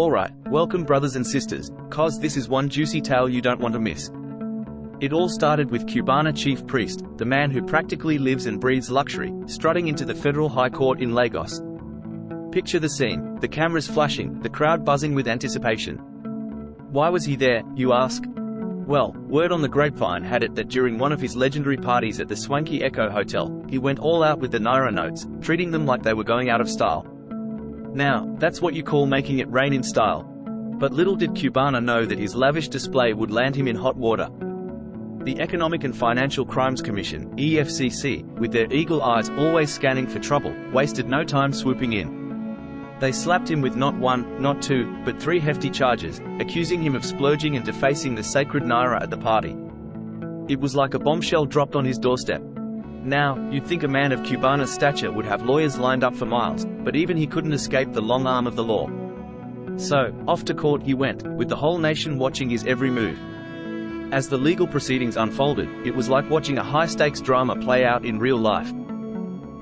Alright, welcome brothers and sisters, cause this is one juicy tale you don't want to miss. It all started with Cubana Chief Priest, the man who practically lives and breathes luxury, strutting into the Federal High Court in Lagos. Picture the scene, the cameras flashing, the crowd buzzing with anticipation. Why was he there, you ask? Well, word on the grapevine had it that during one of his legendary parties at the swanky Eko Hotel, he went all out with the Naira notes, treating them like they were going out of style. Now, that's what you call making it rain in style. But little did Cubana know that his lavish display would land him in hot water. The Economic and Financial Crimes Commission, EFCC, with their eagle eyes always scanning for trouble, wasted no time swooping in. They slapped him with not one, not two, but 3 hefty charges, accusing him of splurging and defacing the sacred Naira at the party. It was like a bombshell dropped on his doorstep. Now, you'd think a man of Cubana's stature would have lawyers lined up for miles, but even he couldn't escape the long arm of the law. So, off to court he went, with the whole nation watching his every move. As the legal proceedings unfolded, it was like watching a high-stakes drama play out in real life.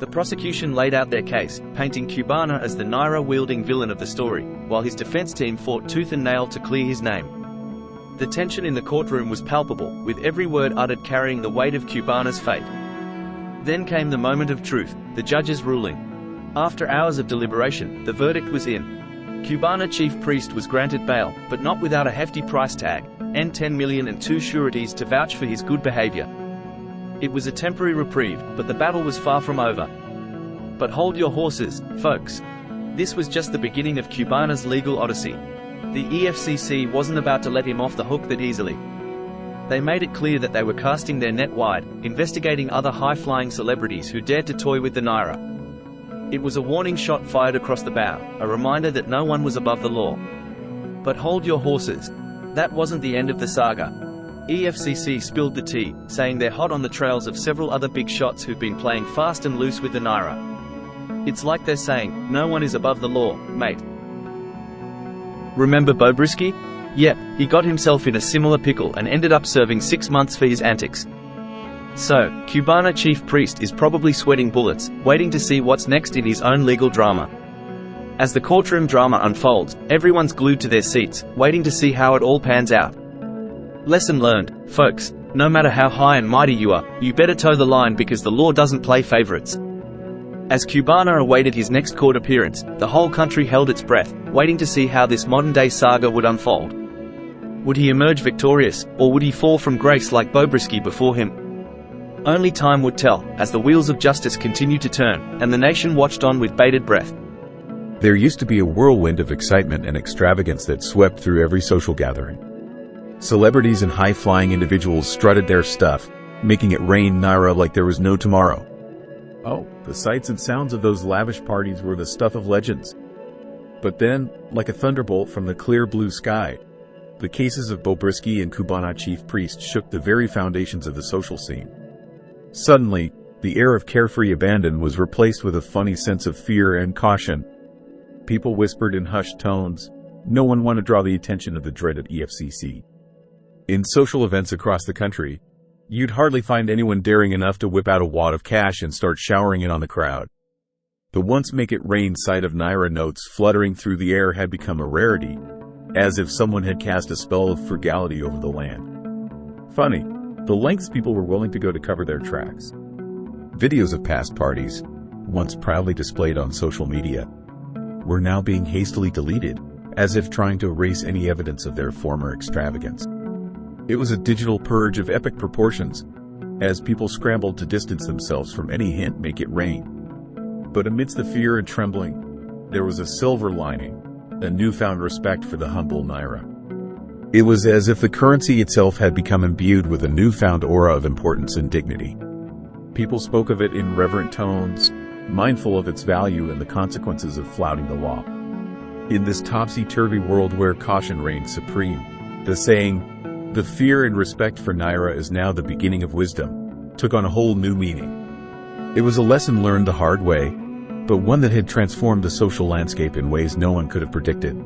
The prosecution laid out their case, painting Cubana as the Naira-wielding villain of the story, while his defense team fought tooth and nail to clear his name. The tension in the courtroom was palpable, with every word uttered carrying the weight of Cubana's fate. Then came the moment of truth, the judge's ruling. After hours of deliberation, the verdict was in. Cubana Chief Priest was granted bail, but not without a hefty price tag, and 10 million and 2 sureties to vouch for his good behavior. It was a temporary reprieve, but the battle was far from over. But hold your horses, folks. This was just the beginning of Cubana's legal odyssey. The EFCC wasn't about to let him off the hook that easily. They made it clear that they were casting their net wide, investigating other high-flying celebrities who dared to toy with the Naira. It was a warning shot fired across the bow, a reminder that no one was above the law. But hold your horses. That wasn't the end of the saga. EFCC spilled the tea, saying they're hot on the trails of several other big shots who've been playing fast and loose with the Naira. It's like they're saying, no one is above the law, mate. Remember Bobrisky? Yep, he got himself in a similar pickle and ended up serving 6 months for his antics. So, Cubana Chief Priest is probably sweating bullets, waiting to see what's next in his own legal drama. As the courtroom drama unfolds, everyone's glued to their seats, waiting to see how it all pans out. Lesson learned, folks, no matter how high and mighty you are, you better toe the line because the law doesn't play favorites. As Cubana awaited his next court appearance, the whole country held its breath, waiting to see how this modern-day saga would unfold. Would he emerge victorious, or would he fall from grace like Bobrisky before him? Only time would tell, as the wheels of justice continued to turn, and the nation watched on with bated breath. There used to be a whirlwind of excitement and extravagance that swept through every social gathering. Celebrities and high-flying individuals strutted their stuff, making it rain Naira like there was no tomorrow. Oh, the sights and sounds of those lavish parties were the stuff of legends. But then, like a thunderbolt from the clear blue sky, the cases of Bobrisky and Cubana Chief Priest shook the very foundations of the social scene. Suddenly, the air of carefree abandon was replaced with a funny sense of fear and caution. People whispered in hushed tones. No one wanted to draw the attention of the dreaded EFCC. In social events across the country, you'd hardly find anyone daring enough to whip out a wad of cash and start showering it on the crowd. The once make-it-rain sight of Naira notes fluttering through the air had become a rarity, as if someone had cast a spell of frugality over the land. Funny, the lengths people were willing to go to cover their tracks. Videos of past parties, once proudly displayed on social media, were now being hastily deleted, as if trying to erase any evidence of their former extravagance. It was a digital purge of epic proportions, as people scrambled to distance themselves from any hint make it rain. But amidst the fear and trembling, there was a silver lining, a newfound respect for the humble Naira. It was as if the currency itself had become imbued with a newfound aura of importance and dignity. People spoke of it in reverent tones, mindful of its value and the consequences of flouting the law. In this topsy-turvy world where caution reigned supreme, the saying, "The fear and respect for Naira is now the beginning of wisdom," took on a whole new meaning. It was a lesson learned the hard way, but one that had transformed the social landscape in ways no one could have predicted.